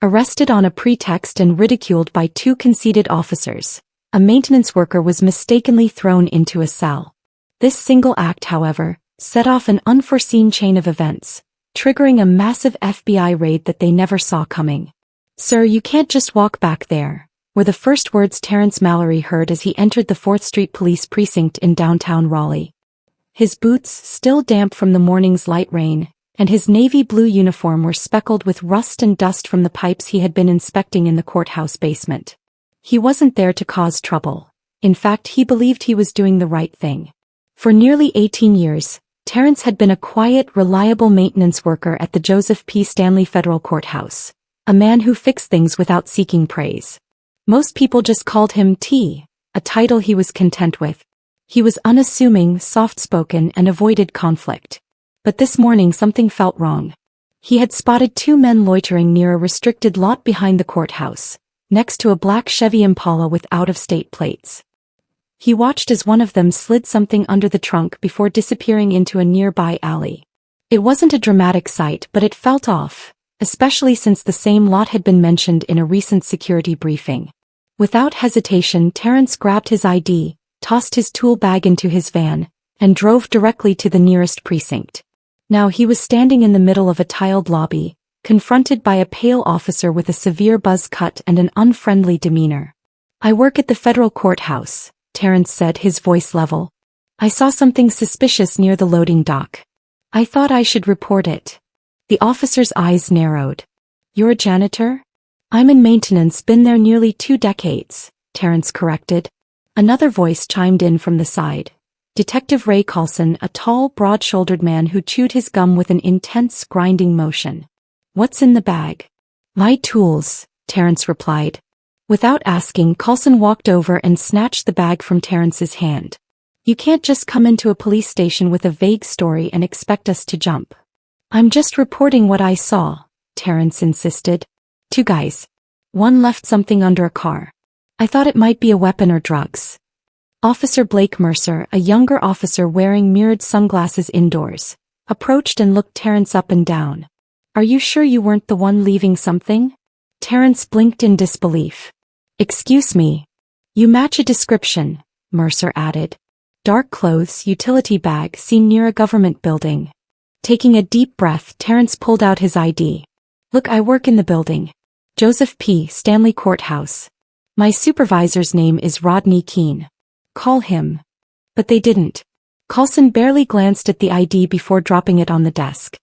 Arrested on a pretext and ridiculed by two conceited officers, a maintenance worker was mistakenly thrown into a cell. This single act, however, set off an unforeseen chain of events, triggering a massive FBI raid that they never saw coming. "Sir, you can't just walk back there," were the first words Terrence Mallory heard as he entered the 4th Street Police Precinct in downtown Raleigh. His boots, still damp from the morning's light rain, and his navy blue uniform were speckled with rust and dust from the pipes he had been inspecting in the courthouse basement. He wasn't there to cause trouble. In fact, he believed he was doing the right thing. For nearly 18 years, Terrence had been a quiet, reliable maintenance worker at the Joseph P. Stanley Federal Courthouse, a man who fixed things without seeking praise. Most people just called him T, a title he was content with. He was unassuming, soft-spoken, and avoided conflict. But this morning something felt wrong. He had spotted two men loitering near a restricted lot behind the courthouse, next to a black Chevy Impala with out-of-state plates. He watched as one of them slid something under the trunk before disappearing into a nearby alley. It wasn't a dramatic sight, but it felt off, especially since the same lot had been mentioned in a recent security briefing. Without hesitation, Terrence grabbed his ID, tossed his tool bag into his van, and drove directly to the nearest precinct. Now he was standing in the middle of a tiled lobby, confronted by a pale officer with a severe buzz cut and an unfriendly demeanor. "I work at the federal courthouse," Terrence said, his voice level. "I saw something suspicious near the loading dock. I thought I should report it." The officer's eyes narrowed. "You're a janitor?" "I'm in maintenance, been there nearly 2 decades, Terrence corrected. Another voice chimed in from the side. Detective Ray Carlson, a tall, broad-shouldered man who chewed his gum with an intense, grinding motion. "What's in the bag?" "My tools," Terrence replied. Without asking, Carlson walked over and snatched the bag from Terrence's hand. "You can't just come into a police station with a vague story and expect us to jump." "I'm just reporting what I saw," Terrence insisted. "Two guys. One left something under a car. I thought it might be a weapon or drugs." Officer Blake Mercer, a younger officer wearing mirrored sunglasses indoors, approached and looked Terrence up and down. "Are you sure you weren't the one leaving something?" Terrence blinked in disbelief. "Excuse me. You match a description," Mercer added. "Dark clothes, utility bag seen near a government building." Taking a deep breath, Terrence pulled out his ID. "Look, I work in the building. Joseph P. Stanley Courthouse. My supervisor's name is Rodney Keene. Call him." But they didn't. Carlson barely glanced at the ID before dropping it on the desk.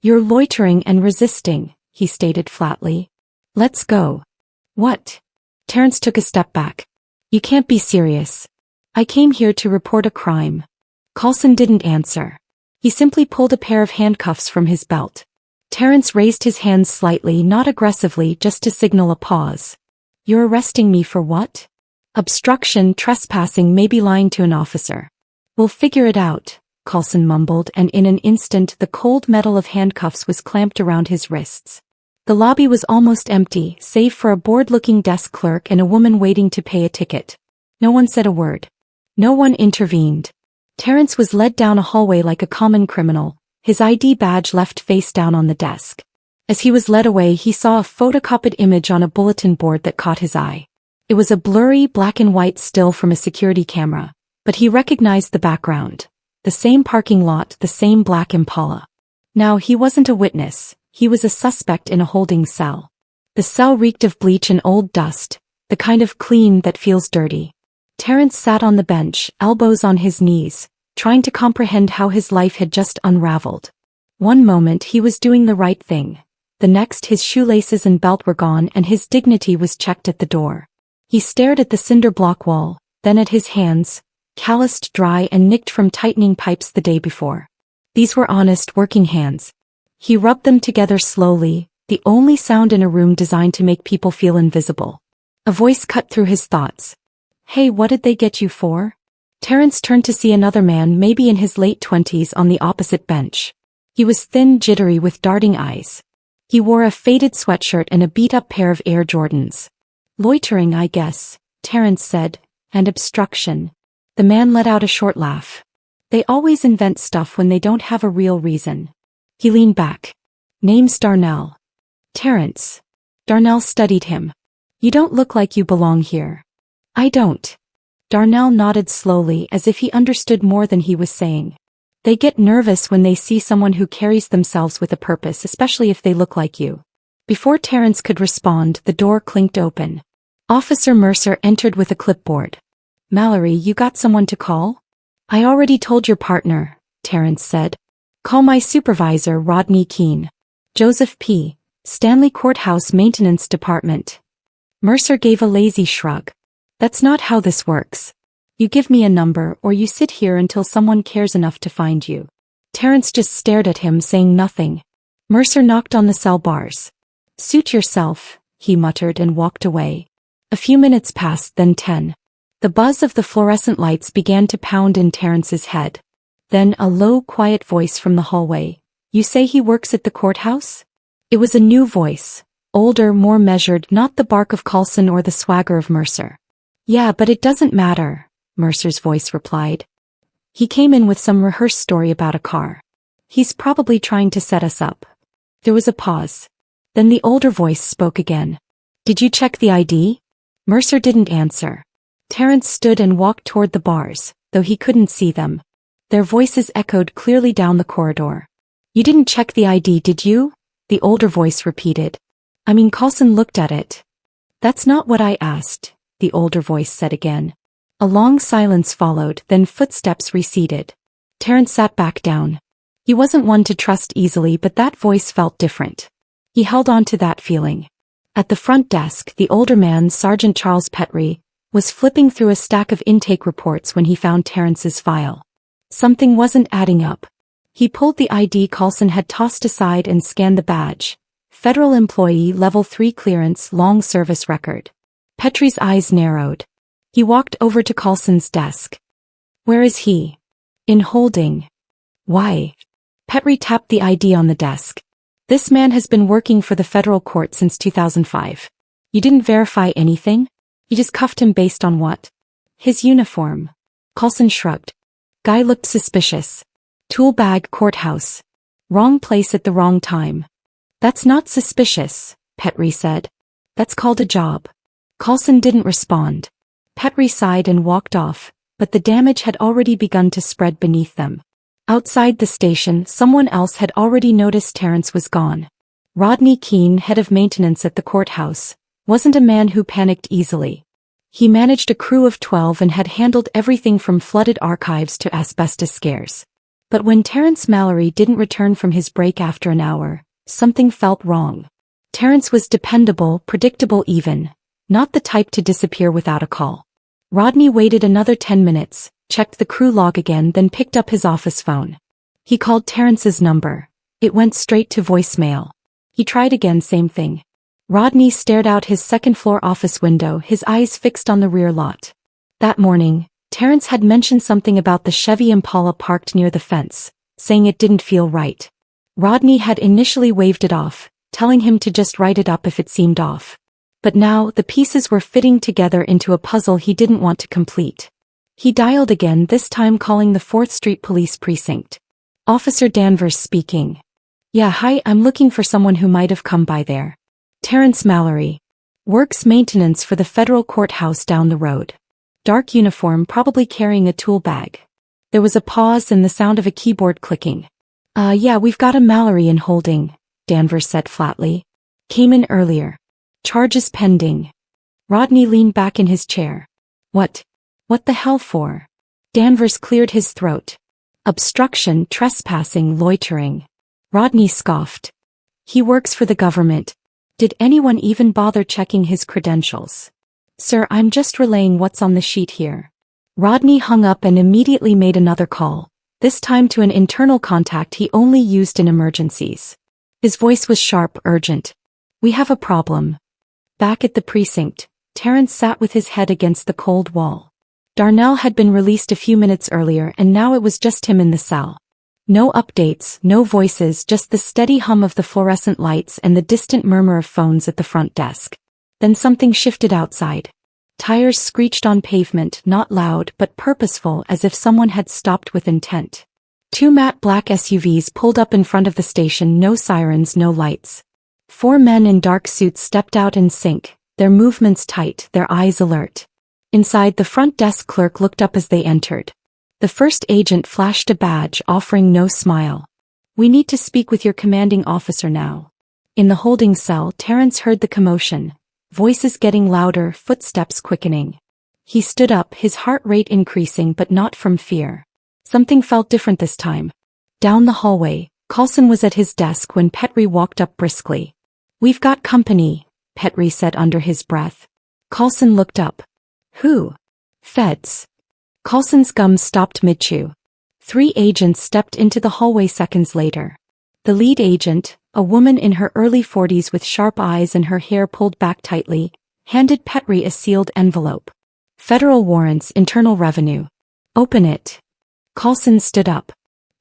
"You're loitering and resisting," he stated flatly. "Let's go." "What?" Terrence took a step back. "You can't be serious. I came here to report a crime." Carlson didn't answer. He simply pulled a pair of handcuffs from his belt. Terrence raised his hands slightly, not aggressively, just to signal a pause. "You're arresting me for what?" "Obstruction, trespassing, maybe lying to an officer." "We'll figure it out," Carlson mumbled, and in an instant the cold metal of handcuffs was clamped around his wrists. The lobby was almost empty, save for a bored-looking desk clerk and a woman waiting to pay a ticket. No one said a word. No one intervened. Terrence was led down a hallway like a common criminal, his ID badge left face down on the desk. As he was led away, he saw a photocopied image on a bulletin board that caught his eye. It was a blurry black-and-white still from a security camera, but he recognized the background. The same parking lot, the same black Impala. Now he wasn't a witness, he was a suspect in a holding cell. The cell reeked of bleach and old dust, the kind of clean that feels dirty. Terrence sat on the bench, elbows on his knees, trying to comprehend how his life had just unraveled. One moment he was doing the right thing. The next his shoelaces and belt were gone and his dignity was checked at the door. He stared at the cinder block wall, then at his hands, calloused, dry and nicked from tightening pipes the day before. These were honest, working hands. He rubbed them together slowly, the only sound in a room designed to make people feel invisible. A voice cut through his thoughts. "Hey, what did they get you for?" Terrence turned to see another man, maybe in his late 20s, on the opposite bench. He was thin, jittery, with darting eyes. He wore a faded sweatshirt and a beat-up pair of Air Jordans. "Loitering, I guess," Terrence said, "and obstruction." The man let out a short laugh. "They always invent stuff when they don't have a real reason." He leaned back. "Name's Darnell." "Terrence." Darnell studied him. You don't look like you belong here. I don't. Darnell nodded slowly as if he understood more than he was saying. They get nervous when they see someone who carries themselves with a purpose, especially if they look like you. Before Terrence could respond, the door clinked open. Officer Mercer entered with a clipboard. Mallory, you got someone to call? I already told your partner, Terrence said. Call my supervisor, Rodney Keene. Joseph P. Stanley Courthouse Maintenance Department. Mercer gave a lazy shrug. That's not how this works. You give me a number or you sit here until someone cares enough to find you. Terrence just stared at him, saying nothing. Mercer knocked on the cell bars. Suit yourself, he muttered and walked away. A few minutes passed, then 10. The buzz of the fluorescent lights began to pound in Terrence's head. Then a low, quiet voice from the hallway. You say he works at the courthouse? It was a new voice. Older, more measured, not the bark of Coulson or the swagger of Mercer. Yeah, but it doesn't matter, Mercer's voice replied. He came in with some rehearsed story about a car. He's probably trying to set us up. There was a pause. Then the older voice spoke again. Did you check the ID? Mercer didn't answer. Terrence stood and walked toward the bars, though he couldn't see them. Their voices echoed clearly down the corridor. You didn't check the ID, did you? The older voice repeated. I mean, Coulson looked at it. That's not what I asked, the older voice said again. A long silence followed, then footsteps receded. Terrence sat back down. He wasn't one to trust easily, but that voice felt different. He held on to that feeling. At the front desk, the older man, Sergeant Charles Petrie, was flipping through a stack of intake reports when he found Terrence's file. Something wasn't adding up. He pulled the ID Coulson had tossed aside and scanned the badge. Federal employee, level 3 clearance, long service record. Petrie's eyes narrowed. He walked over to Coulson's desk. Where is he? In holding. Why? Petrie tapped the ID on the desk. This man has been working for the federal court since 2005. You didn't verify anything? You just cuffed him based on what? His uniform. Coulson shrugged. Guy looked suspicious. Tool bag, courthouse. Wrong place at the wrong time. That's not suspicious, Petrie said. That's called a job. Coulson didn't respond. Petrie sighed and walked off, but the damage had already begun to spread beneath them. Outside the station, someone else had already noticed Terrence was gone. Rodney Keene, head of maintenance at the courthouse, wasn't a man who panicked easily. He managed a crew of 12 and had handled everything from flooded archives to asbestos scares. But when Terrence Mallory didn't return from his break after an hour, something felt wrong. Terrence was dependable, predictable even, not the type to disappear without a call. Rodney waited another 10 minutes, checked the crew log again, then picked up his office phone. He called Terrence's number. It went straight to voicemail. He tried again, same thing. Rodney stared out his second-floor office window, his eyes fixed on the rear lot. That morning, Terrence had mentioned something about the Chevy Impala parked near the fence, saying it didn't feel right. Rodney had initially waved it off, telling him to just write it up if it seemed off. But now the pieces were fitting together into a puzzle he didn't want to complete. He dialed again, this time calling the 4th Street Police Precinct. Officer Danvers speaking. Yeah, hi, I'm looking for someone who might have come by there. Terrence Mallory. Works maintenance for the federal courthouse down the road. Dark uniform, probably carrying a tool bag. There was a pause and the sound of a keyboard clicking. Yeah, we've got a Mallory in holding, Danvers said flatly. Came in earlier. Charges pending. Rodney leaned back in his chair. What? What the hell for? Danvers cleared his throat. Obstruction, trespassing, loitering. Rodney scoffed. He works for the government. Did anyone even bother checking his credentials? Sir, I'm just relaying what's on the sheet here. Rodney hung up and immediately made another call, this time to an internal contact he only used in emergencies. His voice was sharp, urgent. We have a problem. Back at the precinct, Terrence sat with his head against the cold wall. Darnell had been released a few minutes earlier and now it was just him in the cell. No updates, no voices, just the steady hum of the fluorescent lights and the distant murmur of phones at the front desk. Then something shifted outside. Tires screeched on pavement, not loud but purposeful, as if someone had stopped with intent. 2 matte black SUVs pulled up in front of the station, no sirens, no lights. 4 men in dark suits stepped out in sync, their movements tight, their eyes alert. Inside, the front desk clerk looked up as they entered. The first agent flashed a badge, offering no smile. "We need to speak with your commanding officer now." In the holding cell, Terrence heard the commotion, voices getting louder, footsteps quickening. He stood up, his heart rate increasing, but not from fear. Something felt different this time. Down the hallway, Coulson was at his desk when Petrie walked up briskly. "We've got company," Petrie said under his breath. Coulson looked up. "Who?" "Feds." Coulson's gums stopped mid-chew. 3 agents stepped into the hallway seconds later. The lead agent, a woman in her early 40s with sharp eyes and her hair pulled back tightly, handed Petrie a sealed envelope. "Federal warrants, Internal Revenue." "Open it." Coulson stood up.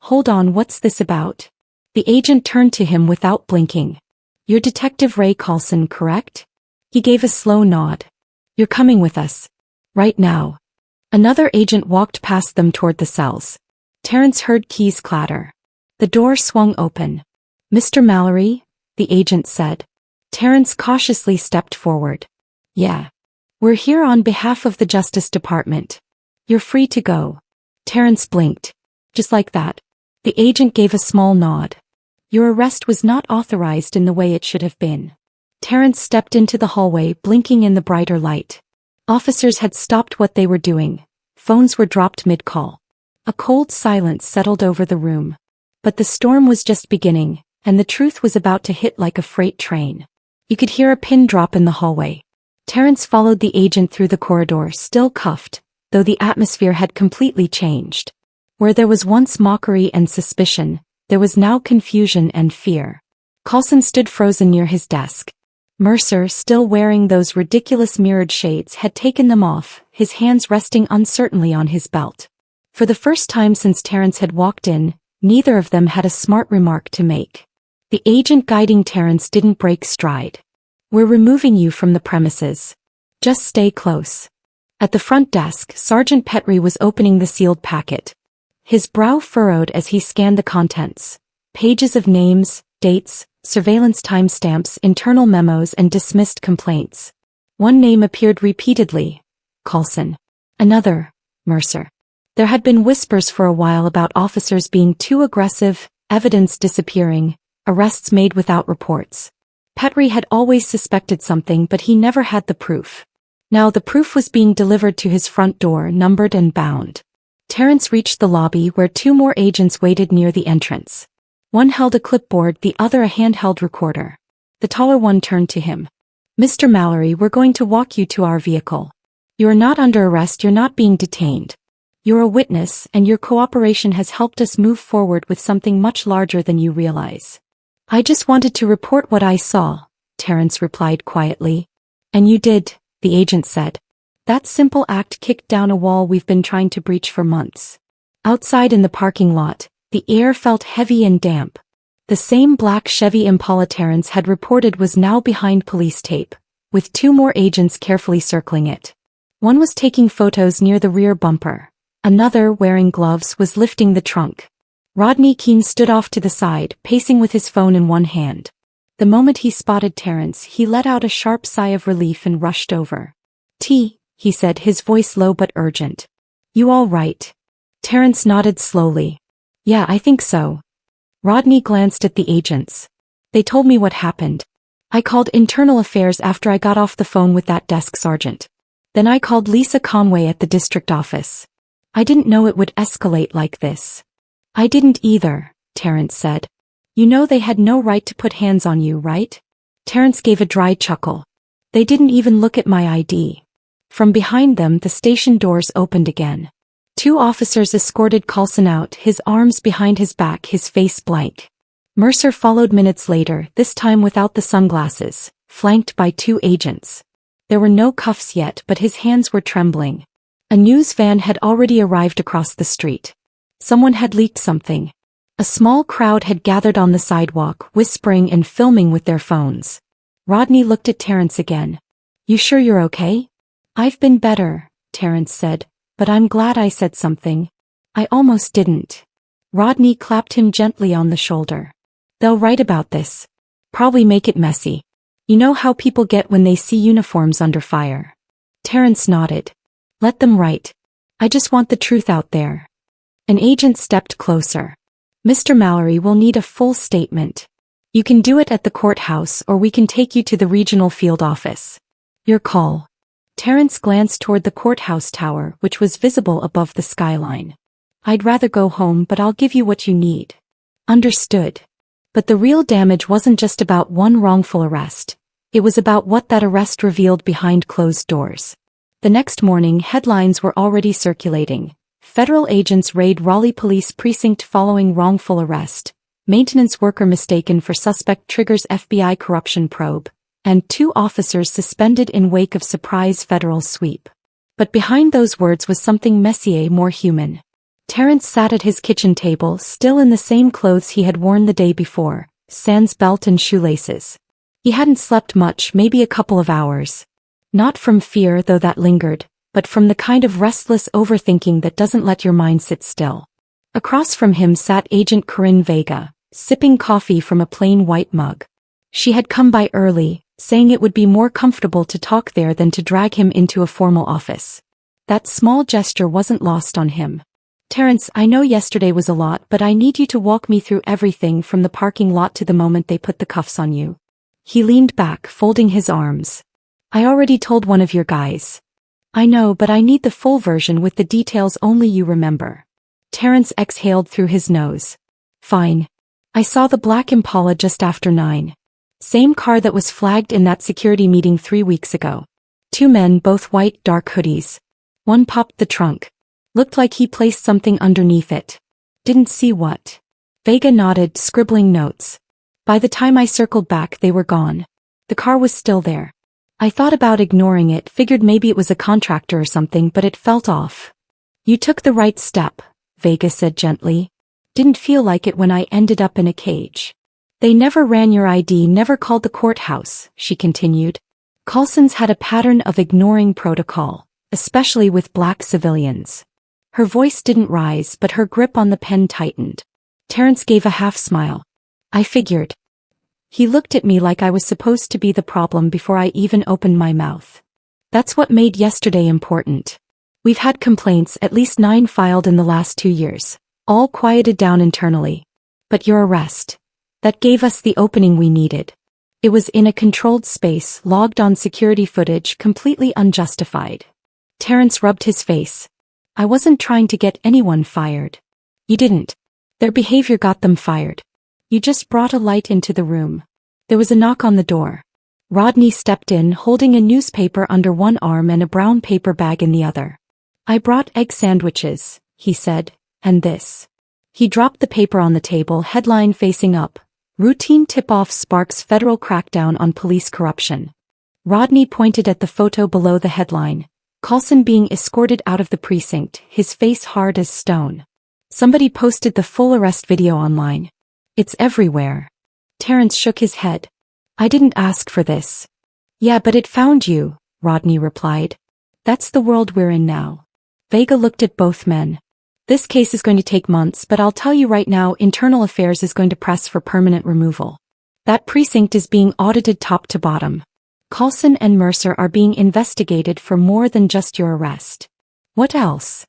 "Hold on, what's this about?" The agent turned to him without blinking. "You're Detective Ray Coulson, correct?" He gave a slow nod. "You're coming with us. Right now." Another agent walked past them toward the cells. Terrence heard keys clatter. The door swung open. "Mr. Mallory?" the agent said. Terrence cautiously stepped forward. "Yeah. We're here on behalf of the Justice Department. You're free to go." Terrence blinked. "Just like that?" The agent gave a small nod. "Your arrest was not authorized in the way it should have been." Terrence stepped into the hallway, blinking in the brighter light. Officers had stopped what they were doing. Phones were dropped mid-call. A cold silence settled over the room. But the storm was just beginning, and the truth was about to hit like a freight train. You could hear a pin drop in the hallway. Terrence followed the agent through the corridor, still cuffed, though the atmosphere had completely changed. Where there was once mockery and suspicion, there was now confusion and fear. Coulson stood frozen near his desk. Mercer, still wearing those ridiculous mirrored shades, had taken them off, his hands resting uncertainly on his belt. For the first time since Terrence had walked in, neither of them had a smart remark to make. The agent guiding Terrence didn't break stride. "We're removing you from the premises. Just stay close." At the front desk, Sergeant Petrie was opening the sealed packet. His brow furrowed as he scanned the contents. Pages of names, dates, surveillance timestamps, internal memos, and dismissed complaints. One name appeared repeatedly: Coulson. Another: Mercer. There had been whispers for a while about officers being too aggressive, evidence disappearing, arrests made without reports. Petrie had always suspected something, but he never had the proof. Now the proof was being delivered to his front door, numbered and bound. Terrence reached the lobby where 2 more agents waited near the entrance. One held a clipboard, the other a handheld recorder. The taller one turned to him. "Mr. Mallory, we're going to walk you to our vehicle. You are not under arrest, you're not being detained. You're a witness, and your cooperation has helped us move forward with something much larger than you realize." "I just wanted to report what I saw," Terrence replied quietly. "And you did," the agent said. "That simple act kicked down a wall we've been trying to breach for months." Outside in the parking lot, the air felt heavy and damp. The same black Chevy Impala Terrence had reported was now behind police tape, with 2 more agents carefully circling it. One was taking photos near the rear bumper. Another, wearing gloves, was lifting the trunk. Rodney Keene stood off to the side, pacing with his phone in one hand. The moment he spotted Terrence, he let out a sharp sigh of relief and rushed over. He said, his voice low but urgent. "You all right?" Terrence nodded slowly. "Yeah, I think so." Rodney glanced at the agents. "They told me what happened. I called Internal Affairs after I got off the phone with that desk sergeant. Then I called Lisa Conway at the district office. I didn't know it would escalate like this." "I didn't either," Terrence said. "You know they had no right to put hands on you, right?" Terrence gave a dry chuckle. "They didn't even look at my ID." From behind them, the station doors opened again. 2 officers escorted Coulson out, his arms behind his back, his face blank. Mercer followed minutes later, this time without the sunglasses, flanked by 2 agents. There were no cuffs yet, but his hands were trembling. A news van had already arrived across the street. Someone had leaked something. A small crowd had gathered on the sidewalk, whispering and filming with their phones. Rodney looked at Terrence again. "You sure you're okay?" "I've been better," Terrence said, "but I'm glad I said something. I almost didn't." Rodney clapped him gently on the shoulder. "They'll write about this. Probably make it messy. You know how people get when they see uniforms under fire. Terrence nodded. Let them write. I just want the truth out there. An agent stepped closer. Mr. Mallory will need a full statement. You can do it at the courthouse or we can take you to the regional field office. Your call. Terrence glanced toward the courthouse tower, which was visible above the skyline. I'd rather go home, but I'll give you what you need. Understood. But the real damage wasn't just about one wrongful arrest. It was about what that arrest revealed behind closed doors. The next morning, headlines were already circulating. Federal agents raid Raleigh police precinct following wrongful arrest. Maintenance worker mistaken for suspect triggers FBI corruption probe. And 2 officers suspended in wake of surprise federal sweep. But behind those words was something messier, more human. Terrence sat at his kitchen table, still in the same clothes he had worn the day before, sans belt and shoelaces. He hadn't slept much, maybe a couple of hours. Not from fear, though that lingered, but from the kind of restless overthinking that doesn't let your mind sit still. Across from him sat Agent Corinne Vega, sipping coffee from a plain white mug. She had come by early, saying it would be more comfortable to talk there than to drag him into a formal office. That small gesture wasn't lost on him. Terrence, I know yesterday was a lot, but I need you to walk me through everything from the parking lot to the moment they put the cuffs on you. He leaned back, folding his arms. I already told one of your guys. I know, but I need the full version with the details only you remember. Terrence exhaled through his nose. Fine. I saw the black Impala just after 9. Same car that was flagged in that security meeting 3 weeks ago. 2 men, both white, dark hoodies. One popped the trunk. Looked like he placed something underneath it. Didn't see what. Vega nodded, scribbling notes. By the time I circled back, they were gone. The car was still there. I thought about ignoring it, figured maybe it was a contractor or something, but it felt off. You took the right step, Vega said gently. Didn't feel like it when I ended up in a cage. They never ran your ID, never called the courthouse, she continued. Coulson's had a pattern of ignoring protocol, especially with black civilians. Her voice didn't rise, but her grip on the pen tightened. Terrence gave a half smile. I figured. He looked at me like I was supposed to be the problem before I even opened my mouth. That's what made yesterday important. We've had complaints, at least 9 filed in the last 2 years, all quieted down internally. But your arrest. That gave us the opening we needed. It was in a controlled space, logged on security footage, completely unjustified. Terrence rubbed his face. I wasn't trying to get anyone fired. You didn't. Their behavior got them fired. You just brought a light into the room. There was a knock on the door. Rodney stepped in, holding a newspaper under one arm and a brown paper bag in the other. I brought egg sandwiches, he said, and this. He dropped the paper on the table, headline facing up. Routine tip-off sparks federal crackdown on police corruption. Rodney pointed at the photo below the headline. Coulson being escorted out of the precinct, his face hard as stone. Somebody posted the full arrest video online. It's everywhere. Terrence shook his head. I didn't ask for this. Yeah, but it found you, Rodney replied. That's the world we're in now. Vega looked at both men. This case is going to take months, but I'll tell you right now, Internal Affairs is going to press for permanent removal. That precinct is being audited top to bottom. Coulson and Mercer are being investigated for more than just your arrest. What else?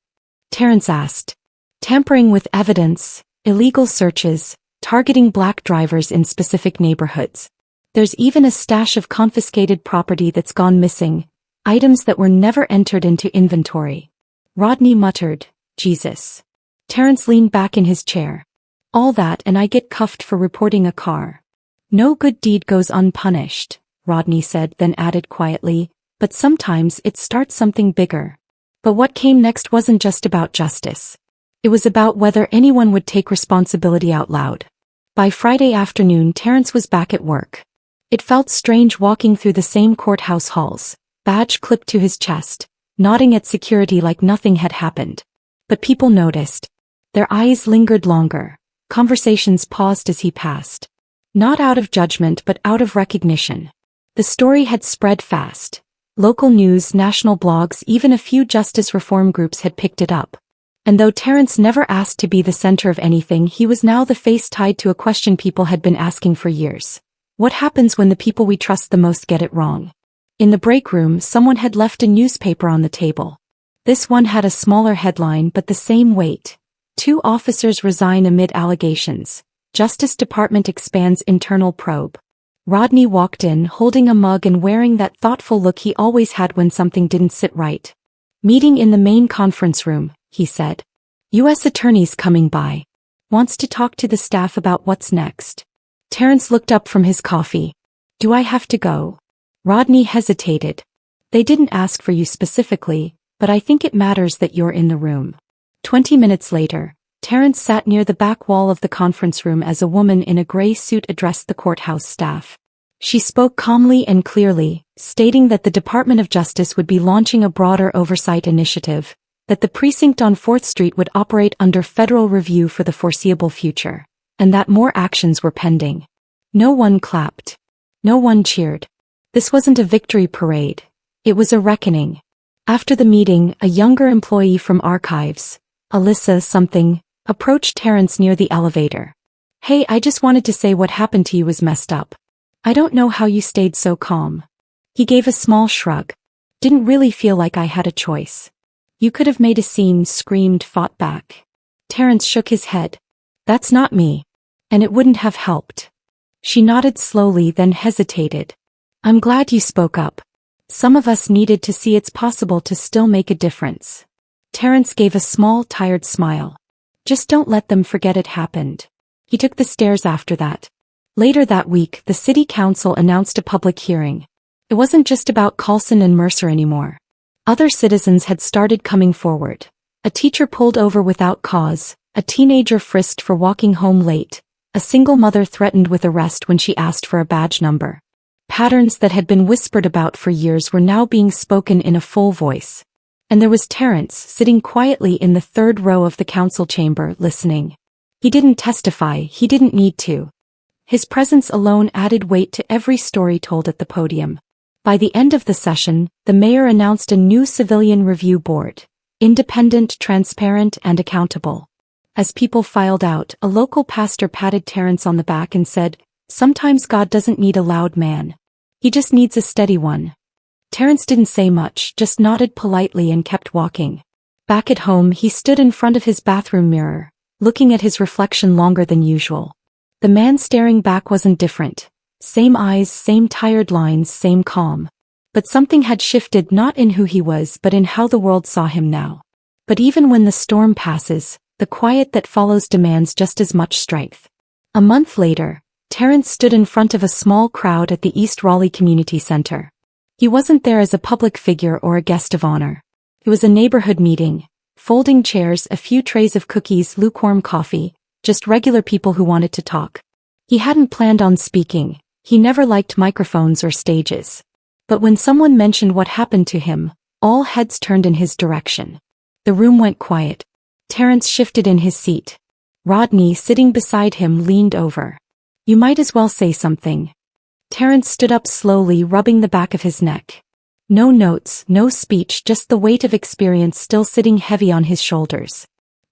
Terrence asked. Tampering with evidence, illegal searches, targeting black drivers in specific neighborhoods. There's even a stash of confiscated property that's gone missing, items that were never entered into inventory. Rodney muttered, Jesus. Terrence leaned back in his chair. All that and I get cuffed for reporting a car. No good deed goes unpunished, Rodney said, then added quietly, but sometimes it starts something bigger. But what came next wasn't just about justice. It was about whether anyone would take responsibility out loud. By Friday afternoon, Terrence was back at work. It felt strange walking through the same courthouse halls, badge clipped to his chest, nodding at security like nothing had happened. But people noticed. Their eyes lingered longer. Conversations paused as he passed. Not out of judgment but out of recognition. The story had spread fast. Local news, national blogs, even a few justice reform groups had picked it up. And though Terrence never asked to be the center of anything, he was now the face tied to a question people had been asking for years. What happens when the people we trust the most get it wrong? In the break room, someone had left a newspaper on the table. This one had a smaller headline but the same weight. 2 officers resign amid allegations. Justice Department expands internal probe. Rodney walked in holding a mug and wearing that thoughtful look he always had when something didn't sit right. Meeting in the main conference room, he said. U.S. Attorney's coming by. Wants to talk to the staff about what's next. Terrence looked up from his coffee. Do I have to go? Rodney hesitated. They didn't ask for you specifically, but I think it matters that you're in the room. 20 minutes later, Terrence sat near the back wall of the conference room as a woman in a gray suit addressed the courthouse staff. She spoke calmly and clearly, stating that the Department of Justice would be launching a broader oversight initiative, that the precinct on 4th Street would operate under federal review for the foreseeable future, and that more actions were pending. No one clapped. No one cheered. This wasn't a victory parade. It was a reckoning. After the meeting, a younger employee from Archives, Alyssa something, approached Terrence near the elevator. Hey, I just wanted to say what happened to you was messed up. I don't know how you stayed so calm. He gave a small shrug. Didn't really feel like I had a choice. You could have made a scene, screamed, fought back. Terrence shook his head. That's not me. And it wouldn't have helped. She nodded slowly, then hesitated. I'm glad you spoke up. Some of us needed to see it's possible to still make a difference. Terrence gave a small, tired smile. Just don't let them forget it happened. He took the stairs after that. Later that week, the city council announced a public hearing. It wasn't just about Coulson and Mercer anymore. Other citizens had started coming forward. A teacher pulled over without cause, a teenager frisked for walking home late, a single mother threatened with arrest when she asked for a badge number. Patterns that had been whispered about for years were now being spoken in a full voice. And there was Terrence sitting quietly in the 3rd row of the council chamber, listening. He didn't testify, he didn't need to. His presence alone added weight to every story told at the podium. By the end of the session, the mayor announced a new civilian review board. Independent, transparent, and accountable. As people filed out, a local pastor patted Terrence on the back and said, Sometimes God doesn't need a loud man. He just needs a steady one. Terrence didn't say much, just nodded politely and kept walking. Back at home, he stood in front of his bathroom mirror, looking at his reflection longer than usual. The man staring back wasn't different. Same eyes, same tired lines, same calm. But something had shifted, not in who he was but in how the world saw him now. But even when the storm passes, the quiet that follows demands just as much strength. A month later, Terrence stood in front of a small crowd at the East Raleigh Community Center. He wasn't there as a public figure or a guest of honor. It was a neighborhood meeting. Folding chairs, a few trays of cookies, lukewarm coffee, just regular people who wanted to talk. He hadn't planned on speaking. He never liked microphones or stages. But when someone mentioned what happened to him, all heads turned in his direction. The room went quiet. Terrence shifted in his seat. Rodney, sitting beside him, leaned over. You might as well say something. Terrence stood up slowly, rubbing the back of his neck. No notes, no speech, just the weight of experience still sitting heavy on his shoulders.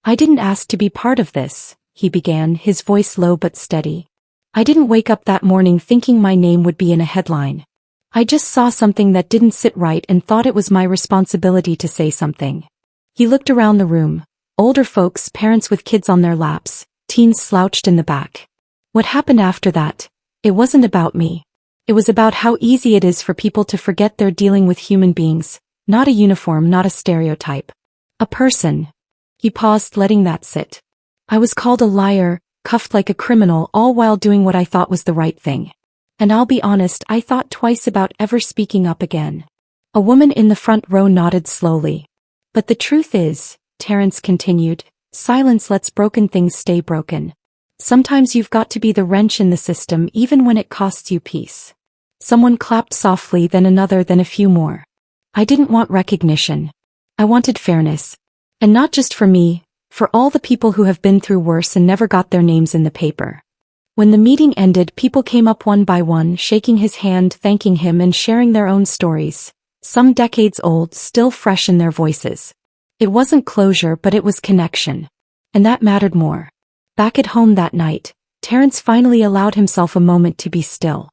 I didn't ask to be part of this, he began, his voice low but steady. I didn't wake up that morning thinking my name would be in a headline. I just saw something that didn't sit right and thought it was my responsibility to say something. He looked around the room. Older folks, parents with kids on their laps, teens slouched in the back. What happened after that? It wasn't about me. It was about how easy it is for people to forget they're dealing with human beings, not a uniform, not a stereotype. A person. He paused, letting that sit. I was called a liar, cuffed like a criminal, all while doing what I thought was the right thing. And I'll be honest, I thought twice about ever speaking up again. A woman in the front row nodded slowly. But the truth is, Terrence continued, silence lets broken things stay broken. Sometimes you've got to be the wrench in the system even when it costs you peace. Someone clapped softly, then another, then a few more. I didn't want recognition. I wanted fairness. And not just for me, for all the people who have been through worse and never got their names in the paper. When the meeting ended, people came up one by one, shaking his hand, thanking him and sharing their own stories. Some decades old, still fresh in their voices. It wasn't closure, but it was connection. And that mattered more. Back at home that night, Terrence finally allowed himself a moment to be still.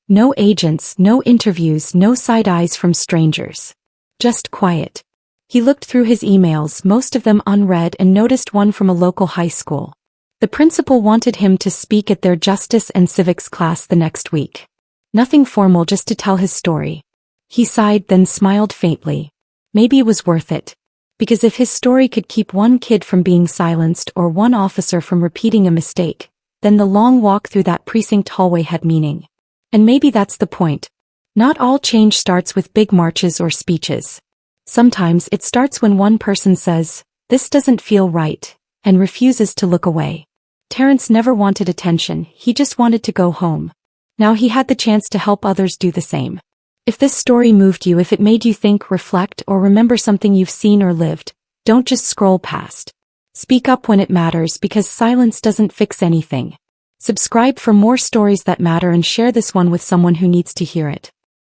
No agents, no interviews, no side eyes from strangers. Just quiet. He looked through his emails, most of them unread, and noticed one from a local high school. The principal wanted him to speak at their justice and civics class the next week. Nothing formal, just to tell his story. He sighed, then smiled faintly. Maybe it was worth it. Because if his story could keep one kid from being silenced or one officer from repeating a mistake, then the long walk through that precinct hallway had meaning. And maybe that's the point. Not all change starts with big marches or speeches. Sometimes it starts when one person says, "This doesn't feel right," and refuses to look away. Terrence never wanted attention, he just wanted to go home. Now he had the chance to help others do the same. If this story moved you, if it made you think, reflect, or remember something you've seen or lived, don't just scroll past. Speak up when it matters, because silence doesn't fix anything. Subscribe for more stories that matter and share this one with someone who needs to hear it.